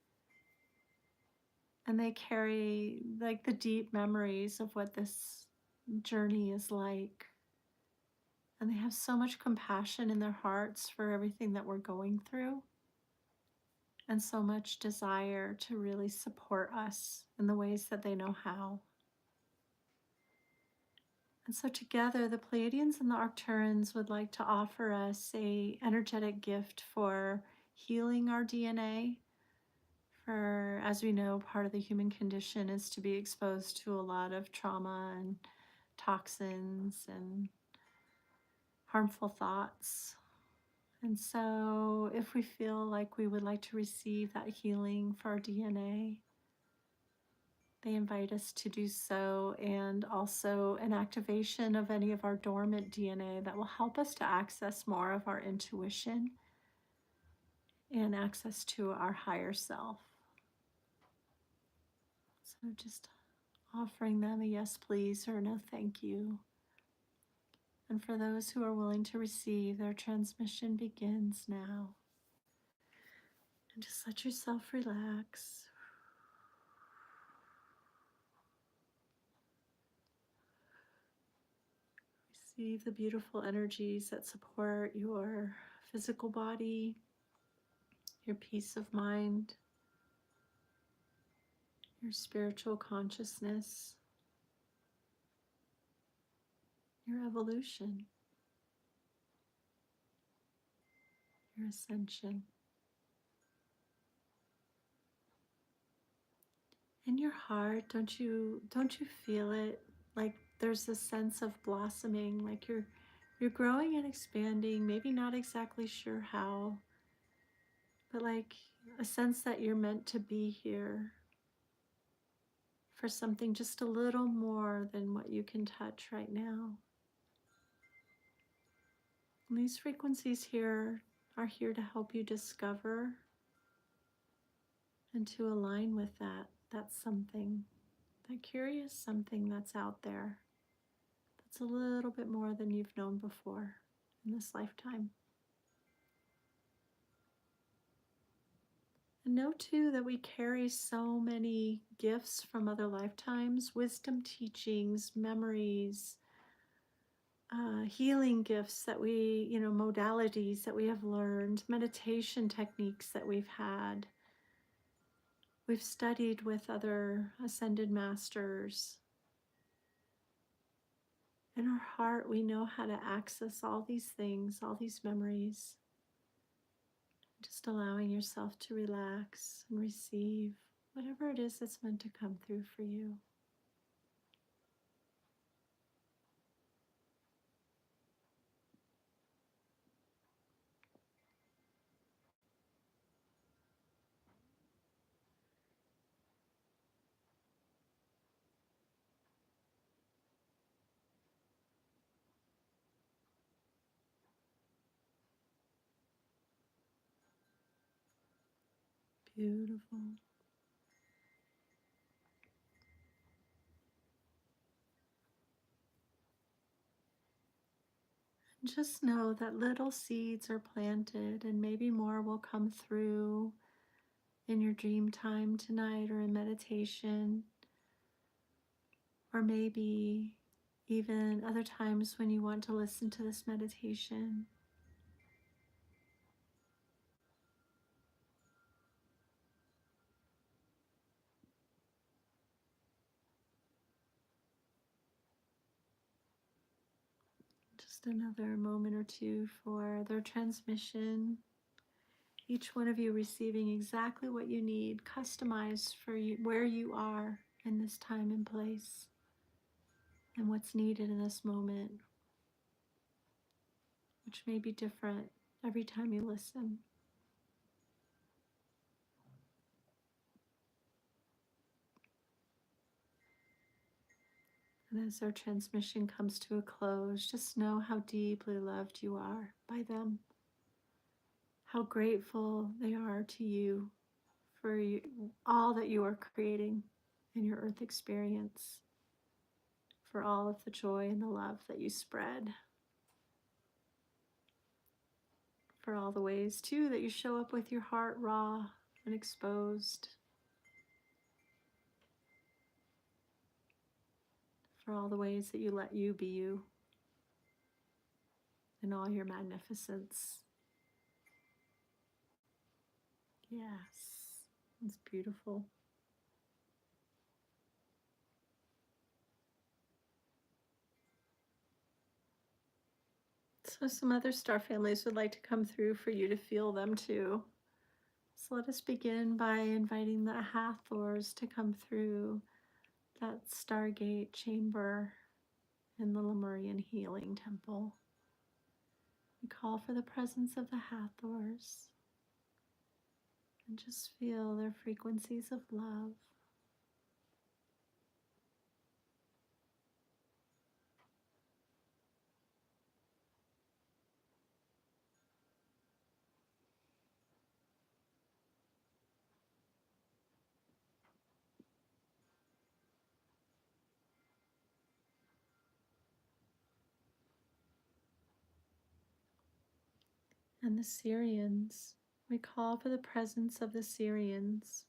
[SPEAKER 1] And they carry like the deep memories of what this journey is like. And they have so much compassion in their hearts for everything that we're going through, and so much desire to really support us in the ways that they know how. And so together, the Pleiadians and the Arcturans would like to offer us a energetic gift for healing our DNA. For, as we know, part of the human condition is to be exposed to a lot of trauma and toxins and harmful thoughts. And so if we feel like we would like to receive that healing for our DNA, they invite us to do so, and also an activation of any of our dormant DNA that will help us to access more of our intuition and access to our higher self. So just offering them a yes, please, or no, thank you. And for those who are willing to receive, their transmission begins now. And just let yourself relax. Receive the beautiful energies that support your physical body, your peace of mind, your spiritual consciousness, your evolution, your ascension. In your heart, don't you feel it? Like there's a sense of blossoming, like you're growing and expanding, maybe not exactly sure how, but like a sense that you're meant to be here for something just a little more than what you can touch right now. And these frequencies here are here to help you discover and to align with that something, that curious something that's out there, that's a little bit more than you've known before in this lifetime. And know too that we carry so many gifts from other lifetimes, wisdom teachings, memories, healing gifts that modalities that we have learned, meditation techniques that we've had. We've studied with other ascended masters. In our heart, we know how to access all these things, all these memories. Just allowing yourself to relax and receive whatever it is that's meant to come through for you. Beautiful. And just know that little seeds are planted, and maybe more will come through in your dream time tonight or in meditation, or maybe even other times when you want to listen to this meditation. Just another moment or two for their transmission. Each one of you receiving exactly what you need, customized for you, where you are in this time and place, and what's needed in this moment, which may be different every time you listen. And as our transmission comes to a close, just know how deeply loved you are by them, how grateful they are to you for you, all that you are creating in your earth experience, for all of the joy and the love that you spread, for all the ways too that you show up with your heart raw and exposed, for all the ways that you let you be you in all your magnificence. Yes, it's beautiful. So some other star families would like to come through for you to feel them too. So let us begin by inviting the Hathors to come through that Stargate chamber in the Lemurian Healing Temple. We call for the presence of the Hathors and just feel their frequencies of love. And the Syrians, we call for the presence of the Syrians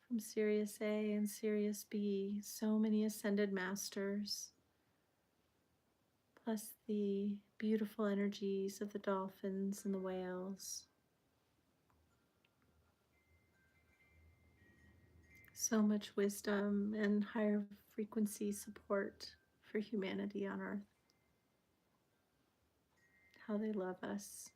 [SPEAKER 1] from Sirius A and Sirius B, so many ascended masters, plus the beautiful energies of the dolphins and the whales. So much wisdom and higher frequency support for humanity on Earth. How they love us.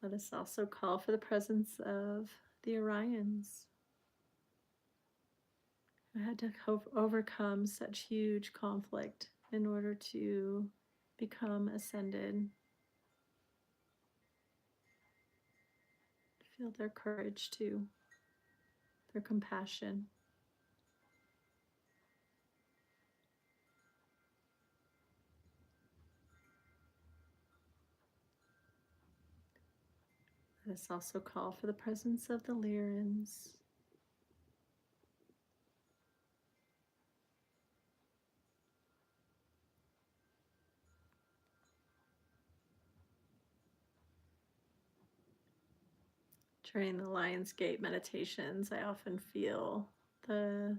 [SPEAKER 1] Let us also call for the presence of the Orions, who had to overcome such huge conflict in order to become ascended. Feel their courage too, their compassion. Let us also call for the presence of the Lyrans. During the Lionsgate meditations, I often feel the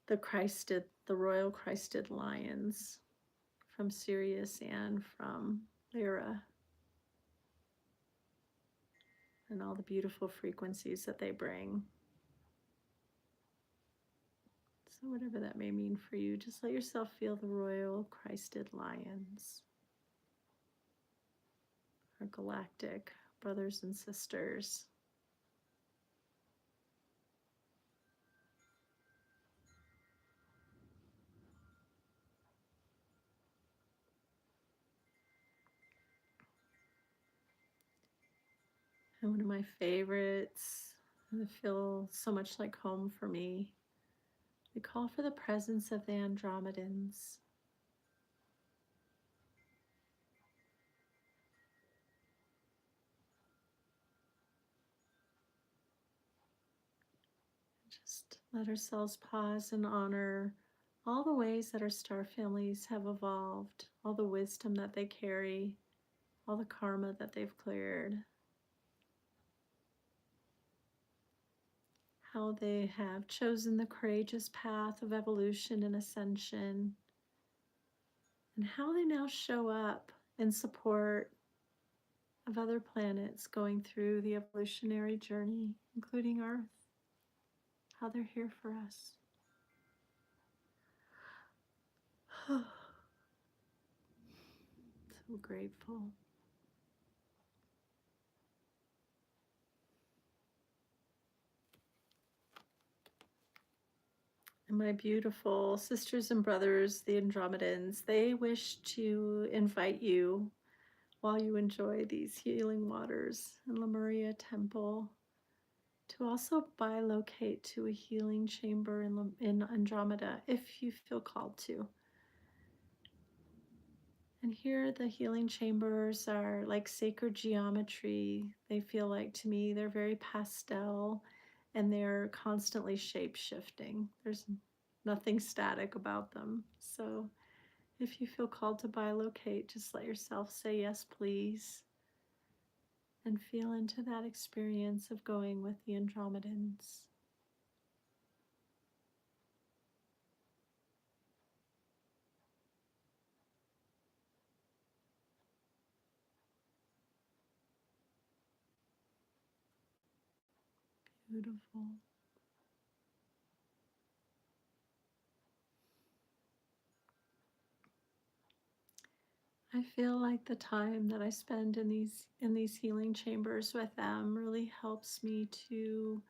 [SPEAKER 1] the royal Christed lions from Sirius and from Lyra, and all the beautiful frequencies that they bring. So whatever that may mean for you, just let yourself feel the royal Christed lions, our galactic brothers and sisters. And one of my favorites, and they feel so much like home for me, we call for the presence of the Andromedans. Just let ourselves pause and honor all the ways that our star families have evolved, all the wisdom that they carry, all the karma that they've cleared, how they have chosen the courageous path of evolution and ascension, and how they now show up in support of other planets going through the evolutionary journey, including Earth, how they're here for us. So grateful. And my beautiful sisters and brothers, the Andromedans, they wish to invite you while you enjoy these healing waters in Lemuria Temple to also bilocate to a healing chamber in Andromeda if you feel called to. And here the healing chambers are like sacred geometry. They feel like, to me, they're very pastel and they're constantly shape shifting. There's nothing static about them. So if you feel called to bilocate, just let yourself say yes, please, and feel into that experience of going with the Andromedans. Beautiful. I feel like the time that I spend in these healing chambers with them really helps me to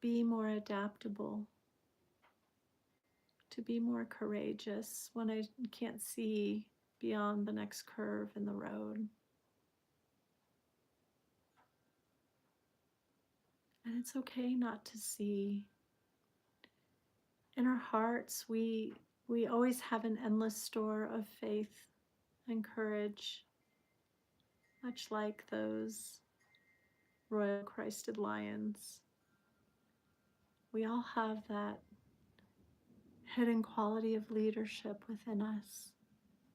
[SPEAKER 1] be more adaptable, to be more courageous when I can't see beyond the next curve in the road. And it's okay not to see. In our hearts, we always have an endless store of faith and courage, much like those royal crested lions. We all have that hidden quality of leadership within us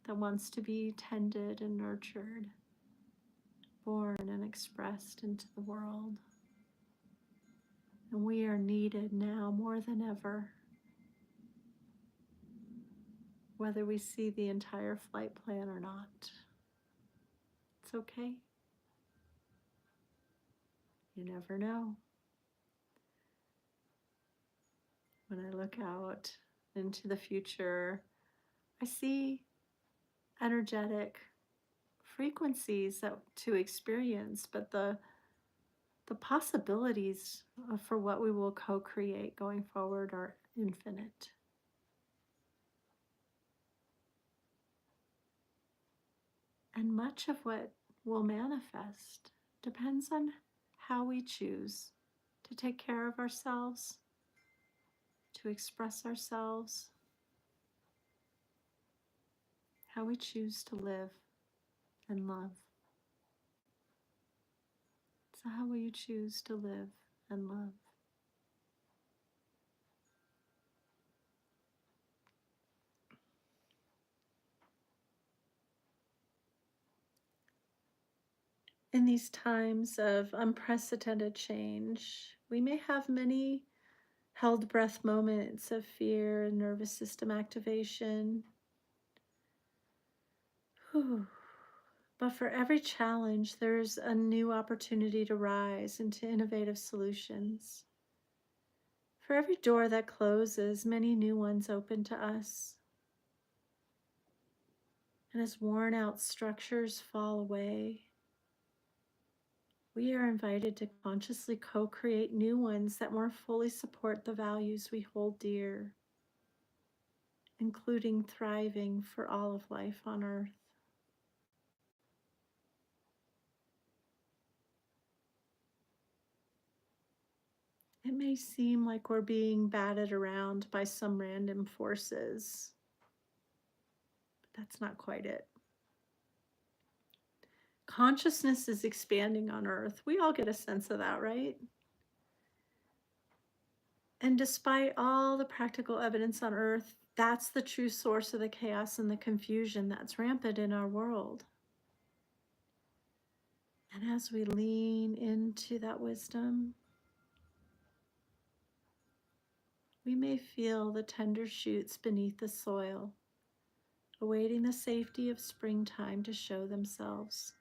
[SPEAKER 1] that wants to be tended and nurtured, born and expressed into the world. And we are needed now more than ever, whether we see the entire flight plan or not. It's okay. You never know. When I look out into the future, I see energetic frequencies that to experience, but the possibilities for what we will co-create going forward are infinite. And much of what will manifest depends on how we choose to take care of ourselves, to express ourselves, how we choose to live and love. So how will you choose to live and love? In these times of unprecedented change, we may have many held breath moments of fear and nervous system activation. Whew. But for every challenge, there's a new opportunity to rise into innovative solutions. For every door that closes, many new ones open to us. And as worn out structures fall away, we are invited to consciously co-create new ones that more fully support the values we hold dear, including thriving for all of life on Earth. It may seem like we're being batted around by some random forces, but that's not quite it. Consciousness is expanding on Earth. We all get a sense of that, right? And despite all the practical evidence on Earth, that's the true source of the chaos and the confusion that's rampant in our world. And as we lean into that wisdom, we may feel the tender shoots beneath the soil awaiting the safety of springtime to show themselves.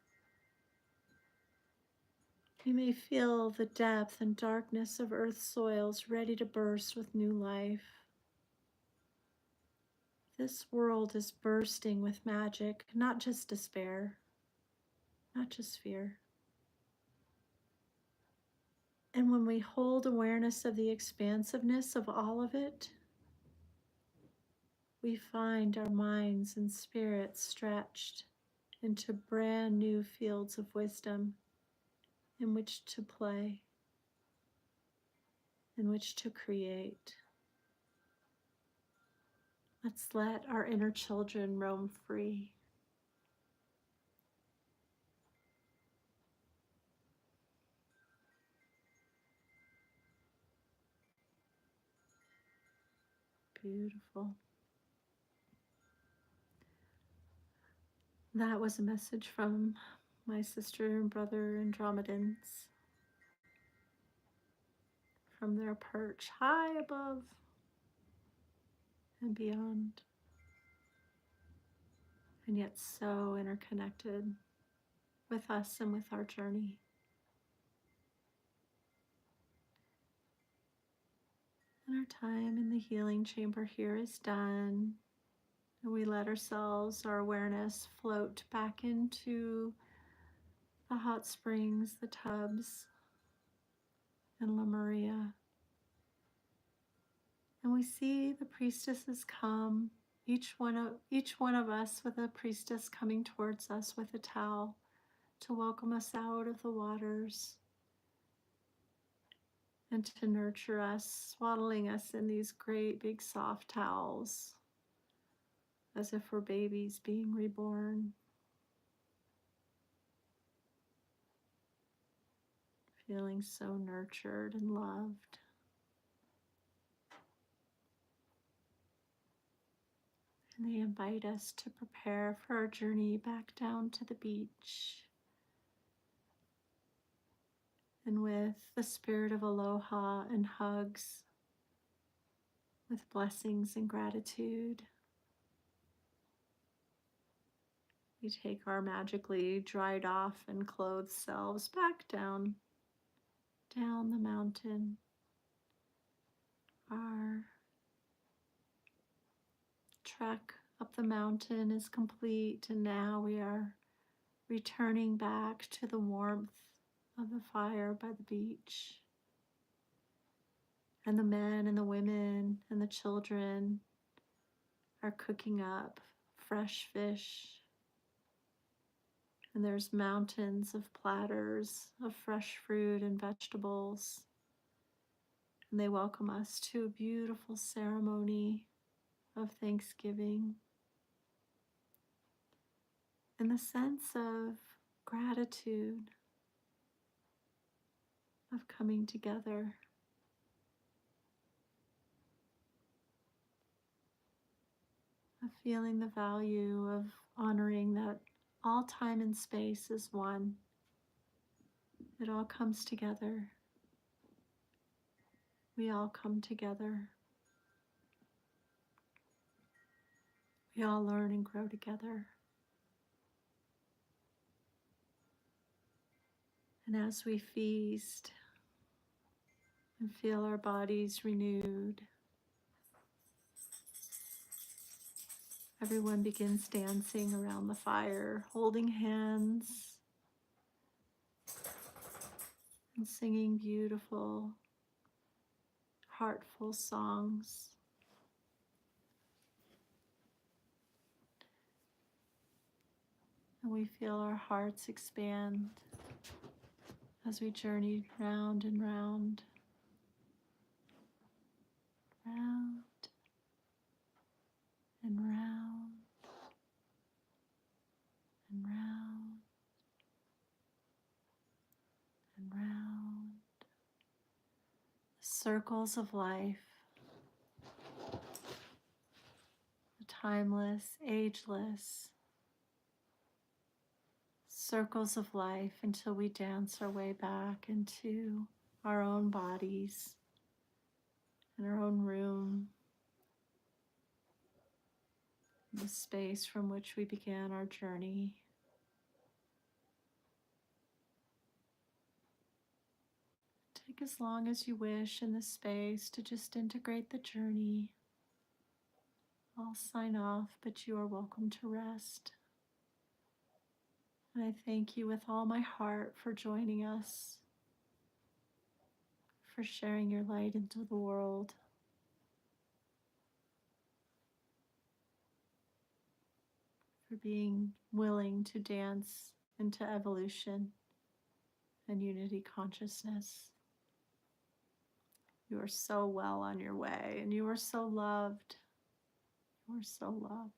[SPEAKER 1] You may feel the depth and darkness of Earth's soils ready to burst with new life. This world is bursting with magic, not just despair, not just fear. And when we hold awareness of the expansiveness of all of it, we find our minds and spirits stretched into brand new fields of wisdom in which to play, in which to create. Let's let our inner children roam free. Beautiful. That was a message from my sister and brother Andromedans from their perch high above and beyond, and yet so interconnected with us and with our journey. And our time in the healing chamber here is done. And we let ourselves, our awareness, float back into the hot springs, the tubs, and La Maria. And we see the priestesses come, each one of us with a priestess coming towards us with a towel to welcome us out of the waters and to nurture us, swaddling us in these great big soft towels as if we're babies being reborn. Feeling so nurtured and loved. And they invite us to prepare for our journey back down to the beach. And with the spirit of aloha and hugs, with blessings and gratitude, we take our magically dried off and clothed selves back down the mountain. Our trek up the mountain is complete, and now we are returning back to the warmth of the fire by the beach. And the men and the women and the children are cooking up fresh fish. And there's mountains of platters of fresh fruit and vegetables. And they welcome us to a beautiful ceremony of Thanksgiving. And the sense of gratitude, of coming together. Of feeling the value of honoring that all time and space is one. It all comes together. We all come together. We all learn and grow together. And as we feast and feel our bodies renewed, everyone begins dancing around the fire, holding hands and singing beautiful, heartful songs. And we feel our hearts expand as we journey round and round, round and round and round and round. Circles of life, the timeless, ageless circles of life until we dance our way back into our own bodies, in our own room, the space from which we began our journey. Take as long as you wish in this space to just integrate the journey. I'll sign off, but you are welcome to rest. And I thank you with all my heart for joining us, for sharing your light into the world. For being willing to dance into evolution and unity consciousness. You are so well on your way, and you are so loved. You are so loved.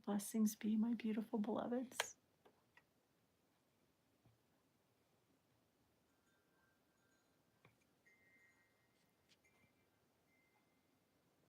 [SPEAKER 1] Blessings be, my beautiful beloveds.